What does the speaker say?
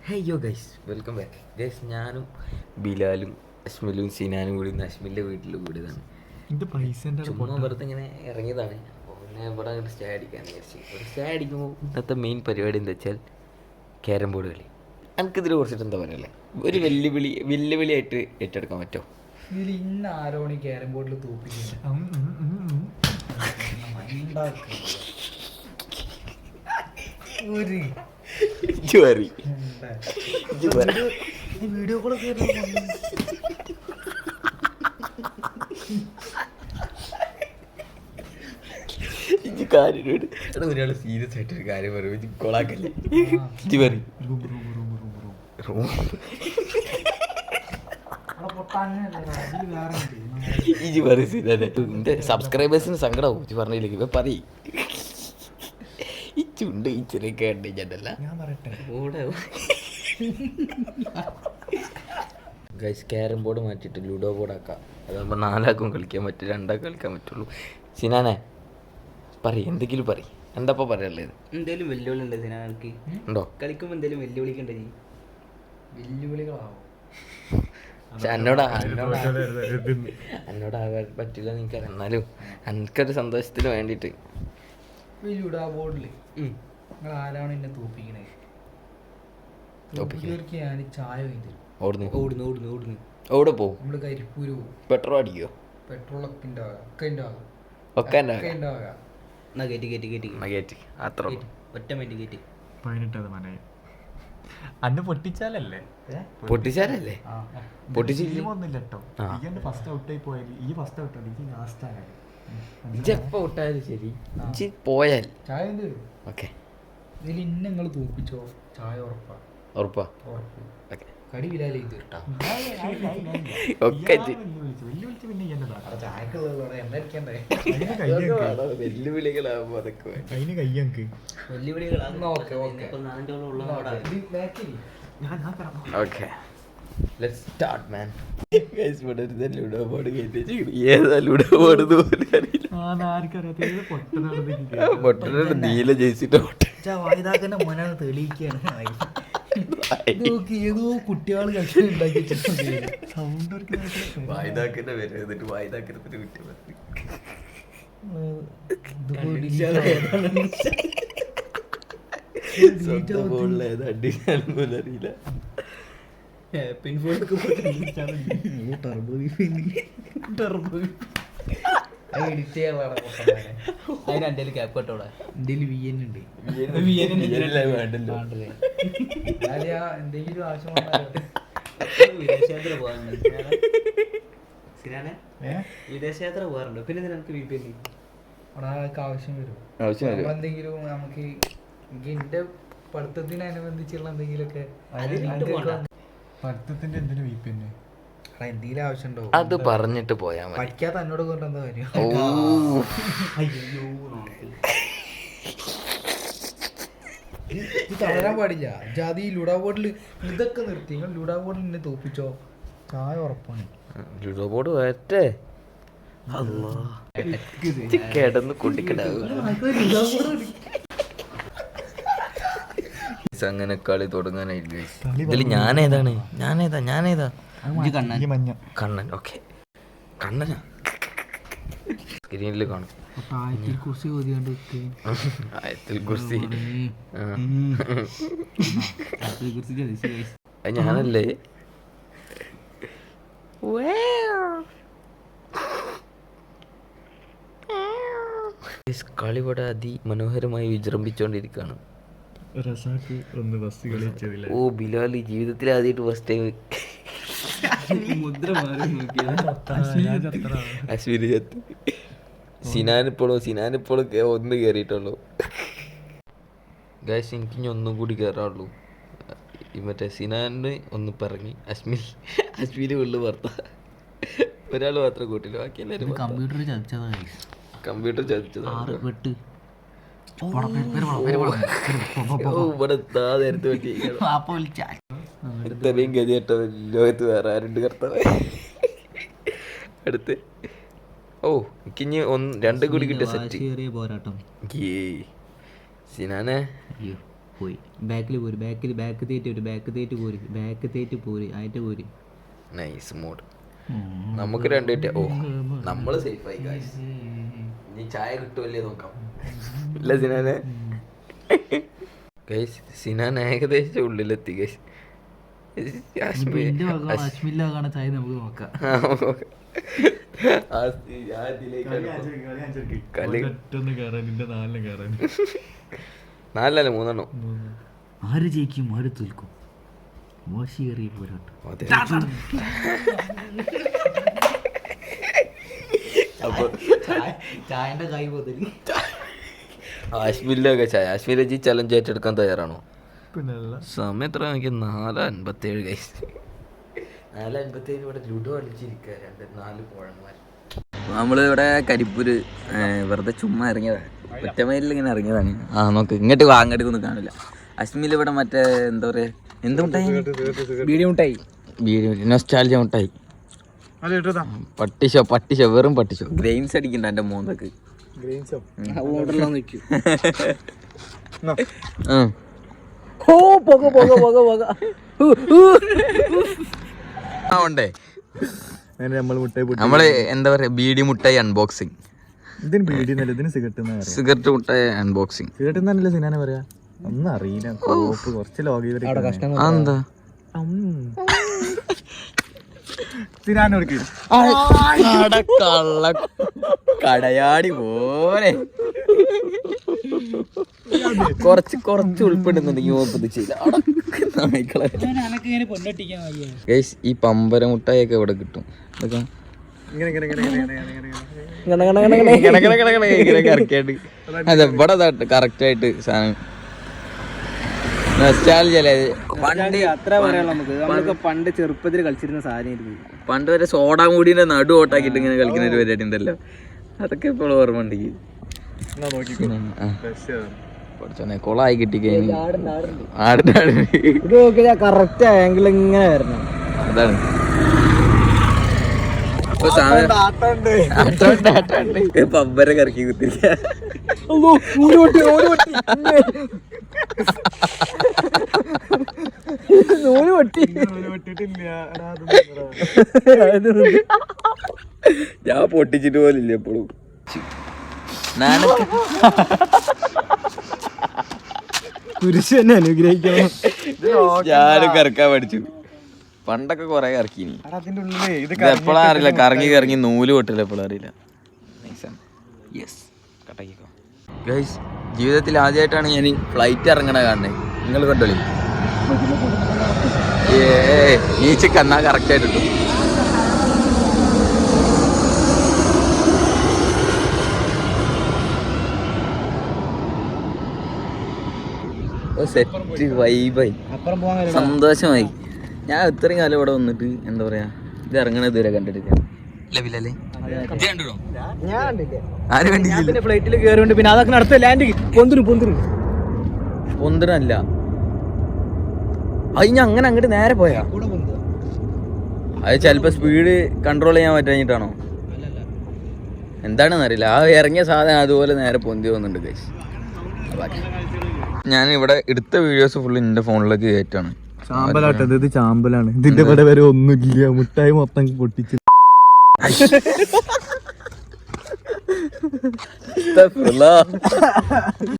ഹേയോ guys, welcome back guys. ഞാനും ബിലാലും അശ്മിലും സിനാനും കൂടി ഇന്ന് അശ്മിൻ്റെ വീട്ടിൽ കൂടിയതാണ്. ചുമ്മാ വെറുതെ ഇങ്ങനെ ഇറങ്ങിയതാണ്. അപ്പോൾ പിന്നെ ഇവിടെ അങ്ങോട്ട് സ്റ്റേ അടിക്കാമെന്ന് വിചാരിച്ചു. ഇവിടെ സ്റ്റേ അടിക്കുമ്പോൾ ഇന്നത്തെ മെയിൻ പരിപാടി എന്താ വെച്ചാൽ ക്യാരം ബോർഡ് കളി. എനിക്കിതിനെ കുറിച്ചിട്ട് എന്താ പറയുക, ഒരു വെല്ലുവിളിയായിട്ട് ഏറ്റെടുക്കാൻ പറ്റുമോ? ഇതിൽ ഇന്ന ആരോണി ക്യാരം ബോർഡിൽ തോപ്പിക്കുന്നത് വീഡിയോ കൂടെ ഒരാൾ സീരിയസ് ആയിട്ടൊരു കാര്യം പറയും, കൊളാക്കല്ലേ? എന്റെ സബ്സ്ക്രൈബേഴ്സിന് സങ്കടമാവും ഇജ്ജ് പറഞ്ഞില്ലെങ്കിൽ. ഇപ്പൊ പറയും ഈ ചുണ്ട് ഈ ചെറിയ കേട്ടല്ല. ഞാൻ പറയട്ടെ, ഗൈസ്, ക്യാരം ബോർഡ് മാറ്റിയിട്ട് ലുഡോ ബോർഡ് ആക്കാം. അതാകുമ്പോൾ 4 ആൾക്കും കളിക്കാൻ പറ്റും, 2 ആൾക്കും കളിക്കാൻ പറ്റുള്ളൂ. സിനാനെ പറയും, എന്തെങ്കിലും പറയും. എന്താ പറയാനുള്ളത്? എന്തേലും വെല്ലുവിളി ഉണ്ട് സിനാനക്ക്? ഉണ്ടോ? കളിക്കുമ്പോൾ എന്തേലും വെല്ലുവിളിക്കണ്ടേ? വെല്ലുവിളികളാവും. എന്നോടാകാൻ പറ്റില്ല എനിക്കറിയാം, എന്നാലും എനിക്കൊരു സന്തോഷത്തിന് വേണ്ടിയിട്ട് ലുഡാ ബോർഡില് നിങ്ങൾ ആരാണ് എന്നെ തോപ്പിക്കണേ? ഞാൻ ചായ വാങ്ങിത്തരും. ഓടെ പോവും. നമ്മള് കരിപ്പൂര് പോകും. പെട്രോൾ അടിക്കോ? പെട്രോൾ ഒക്കെ ഉണ്ടാവുക, ഒക്കെ ഉണ്ടാവുക, ഒക്കെ ഉണ്ടാവുക. അത്ര ഒറ്റ മിനിറ്റ് കയറ്റി 18 അന്ന് പൊട്ടിച്ചാലല്ലേ പൊട്ടിച്ചാലല്ലേ? ഒന്നുമില്ല കേട്ടോ. ഈ ഫസ്റ്റ് ഔട്ടായി പോയാൽ ഈ ഫസ്റ്റ് ഔട്ടാണ്, ഈ ലാസ്റ്റ് ആയാലും ഇജ്ജെപ്പോ ഔട്ടായാലും ശരി, ഇജ്ജ് പോയാൽ ചായ തരും. ഓക്കെ. ഇതിൽ ഇന്ന നിങ്ങൾ തോപ്പിച്ചോ, ചായ ഉറപ്പാ. ഉറപ്പാ? ഉറപ്പ്. ഓക്കെ. കടി വിലാലേ തീർട്ടാ. ഒക്കെ വെല്ലുവിളിച്ച് പിന്നെ ചായക്കുള്ള എണ്ണ അടിക്കണ്ടേ? വെല്ലുവിളികളാകുമ്പോ അതൊക്കെ അതിന് കയ്യങ്ക് okay. Let's start man. Guys, ഇവിടെ ഒരു ലുഡോ ബോർഡ് കയറ്റി. ഏതാ ലുഡോ ബോർഡ് പോലും അറിയില്ല. പൊട്ടനോട് നീല ജയിച്ചിട്ട് വായുതാക്കന്റെ മോനാണ് തെളിയിക്കാണ്. ഏതോ കുട്ടികൾ ഉണ്ടാക്കി സൗണ്ട് വായുതാക്കന്റെ പേര് എന്നിട്ട് വായുതാക്കരത്തിന് കുറ്റം അറിയില്ല. എഡിറ്റ് ചെയ്യാനുള്ള അതിന് എൻ്റെ ക്യാപ്പ് കെട്ടോടെ എന്തെങ്കിലും VN ഉണ്ട്. എന്തെങ്കിലും ആവശ്യം വിദേശയാത്ര പോകാറുണ്ട്. സിനാനെ വിദേശയാത്ര പോകാറുണ്ട്. പിന്നെ നിനക്ക് VPN ആവശ്യം വരും. എന്തെങ്കിലും നമുക്ക് എന്റെ പഠിത്തത്തിനനുബന്ധിച്ചുള്ള എന്തെങ്കിലുമൊക്കെ പഠിത്തത്തിന്റെ എന്തിനു VPN? എന്തെങ്കിലും ആവശ്യം ഉണ്ടാവും. അത് പറഞ്ഞിട്ട് പോയാ മതി. പഠിക്കാത്ത എന്നോട് കൊണ്ട് എന്താ കാര്യം? ഇത് തളരാൻ പാടില്ല. ജാതി ലുഡോ ബോർഡിൽ ഇതൊക്കെ നിർത്തി. നിങ്ങൾ ലുഡോ ബോർഡിൽ എന്നെ തോപ്പിച്ചോ, ചായ ഉറപ്പാണ്. ലുഡോ ബോർഡ് വരട്ടെ. കിടന്ന് കുട്ടിക്കിടാവുക. അങ്ങനെ കളി തുടങ്ങാനായിട്ട് ഇതിൽ ഞാനേതാണ്? കണ്ണൻ. ഓക്കെ, കണ്ണനാ സ്ക്രീനിൽ കാണും. ആയത്തിൽ കുറിച്ച് ഓതിയാണ്ട് ആയത്തിൽ കുറിച്ച് ഞാനല്ലേ? കളി ഇവിടെ അതിമനോഹരമായി വിജൃംഭിച്ചോണ്ടിരിക്കുകയാണ്. ഓ, ബിലാൽ ജീവിതത്തിൽ ആദ്യമായിട്ട് ഫസ്റ്റ് ടൈം മുദ്ര മാറി നോക്കിയത്. അശ്വിന് ചത്ത്. സിനാനിപ്പോഴും ഒന്ന് കയറിയിട്ടുള്ളൂ. ഗൈസ്, എനിക്ക് ഇനി ഒന്നും കൂടി കയറാറുള്ളൂ. മറ്റേ സിനാന് ഒന്ന് പറഞ്ഞ് അശ്വിന് ഉള്ളു പുറത്ത. ഒരാൾ മാത്രം കൂട്ടില്ല, ബാക്കി എല്ലാവരും കമ്പ്യൂട്ടർ ചതിച്ചതാ. കമ്പ്യൂട്ടർ ചതിച്ചതാ. ഇത്രയും ഗതികെട്ട ലോകത്ത് വേറെ ആരുണ്ട് കർത്താവേ? അടുത്ത് എനിക്കിഞ്ഞ് 2 കൂടി കിട്ടിയ സെറ്റ്. പോരാട്ടം സിനാനെ പോയി ബാക്കിൽ പോര് ബാക്ക് തേറ്റ് പോര് ആയിട്ട് പോര്. Nice mode. നമുക്ക് രണ്ടുപേരും ഓ നമ്മള് സേഫ് ആയി ഗൈസ്. ഇനി ചായ കിട്ടുമല്ലേ നോക്കാം. ഇല്ല സിനാനെ ഗൈസ്, സിനാൻ ഏകദേശം ഉള്ളിലെത്തി ഗൈസ്. അശ്മില്ലാകാണ ചായ നമുക്ക് നോക്കാം. നാലല്ല 3 എണ്ണം. ആര് ജയിക്കും ആര് തോൽക്കും? മോശിയേറിയ പോരാട്ടം. അപ്പൊ ചായന്റെ കൈ പോതല്. ആശ്മിലൊക്കെ ചായ. ആശ്മില ജി ചലഞ്ച് ഏറ്റെടുക്കാൻ തയ്യാറാണോ? പിന്നെ സമയം എത്ര എനിക്ക് 4:57 ഗൈസ്. 4:57 ഇവിടെ ലുഡോ കളിച്ചിരിക്കുക. 4 പോഴന്മാർ. നമ്മൾ ഇവിടെ കരിപ്പൂര് വെറുതെ ചുമ്മാ ഇറങ്ങിയതാണ്. ഒറ്റമൈലിൽ ഇങ്ങനെ ഇറങ്ങിയതാണ്. ആ നോക്ക് ഇങ്ങോട്ട് അങ്ങോട്ടേക്കൊന്നും കാണില്ല. അശ്മിൽ ഇവിടെ മറ്റേ എന്താ പറയാ എന്ത് മുട്ടായി? ബീഡി മുട്ടായി. നൊസ്റ്റാൾജിയ മുട്ടായി. പട്ടിഷോ വെറും പട്ടിഷോ. ഗ്രെയിൻസ് അടിക്കണ്ട എന്റെ മോന്തൊക്കെ. ഉണ്ടേ നമ്മള് എന്താ പറയാ ബീഡി മുട്ടായി അൺബോക്സിങ്. ഇതിന് ബീഡിന്നല്ല, ഇതിന് സിഗരറ്റ്. സിഗരറ്റ് മുട്ടായി അൺബോക്സിങ്. സിഗരറ്റ് എന്നല്ലേ സിനാനെ പറയാ? ഒന്നും അറിയില്ല. കോപ്പ് കുറച്ച് ലോഗ് എന്താ കള്ള കടയാടി പോലെ കുറച്ച് ഉൾപ്പെടുന്നുണ്ടെങ്കിൽ ഈ പമ്പര മുട്ടായൊക്കെ ഇവിടെ കിട്ടും. അതൊക്കെ അതെ ഇവിടെ കറക്റ്റ് ആയിട്ട് സാധനം പണ്ട് ചെറുപ്പത്തിൽ കളിച്ചിരുന്ന സാധനം. പണ്ട് വരെ സോഡ മൂടിന്റെ നടു ഓട്ടാക്കിട്ട് ഇങ്ങനെ കളിക്കുന്ന ഒരു പരിപാടി ഉണ്ടല്ലോ. അതൊക്കെ ഇപ്പോൾ ഓർമ്മ ഉണ്ട്. കുറച്ചോനെ കൊളായി കിട്ടിക്കഴിഞ്ഞു. കറക്റ്റ് ആംഗിൾ ഇങ്ങനെ വരണം. അതാണ് പമ്പര കറക്കി കുത്തിരിക്ക. ഞാൻ പൊട്ടിച്ചിട്ട് പോലില്ല എപ്പോഴും. കുരിശ് തന്നെ അനുഗ്രഹിക്കണം. ഞാനും കറക്കാൻ പഠിച്ചു. പണ്ടൊക്കെ കൊറേ കറക്കി. എപ്പോഴാ അറിയില്ല. കറങ്ങി നൂല് പൊട്ടില്ല. എപ്പോഴും അറിയില്ല. ഗൈസ്, ജീവിതത്തിൽ ആദ്യമായിട്ടാണ് ഞാൻ ഫ്ലൈറ്റ് ഇറങ്ങണ കാണുന്നത്. നിങ്ങൾ കണ്ടോളി. ഈച്ച് കന്നാ കറക്റ്റ് ആയിട്ട് കിട്ടും. സെറ്റ് വൈബായി, സന്തോഷമായി. ഞാൻ ഇത്രയും കാലം ഇവിടെ വന്നിട്ട് എന്താ പറയാ ഇത് ഇറങ്ങണ ഇതുവരെ കണ്ടിട്ടില്ല. ഫ്ലൈറ്റിൽ കയറിണ്ട്. പിന്നെ അതൊക്കെ നടത്ത ലാൻഡ് പൊന്തിരല്ല. അത് ഞാൻ അങ്ങനെ അങ്ങോട്ട് നേരെ പോയാ. അത് ചിലപ്പോ സ്പീഡ് കൺട്രോൾ ചെയ്യാൻ പറ്റാഞ്ഞിട്ടാണോ എന്താണെന്ന് അറിയില്ല. ആ ഇറങ്ങിയ സാധനം അതുപോലെ നേരെ പൊന്തി പോകുന്നുണ്ട് ഗൈസ്. ഞാൻ ഇവിടെ എടുത്ത വീഡിയോസ് ഫുള്ള് എന്റെ ഫോണിലേക്ക് കയറ്റാണ്. ചാമ്പലാട്ടത്. ഇത് ചാമ്പലാണ്. ഇതിന്റെ ഇവിടെ വരെ ഒന്നുമില്ല. മുട്ടായി മൊത്തം പൊട്ടിച്ച്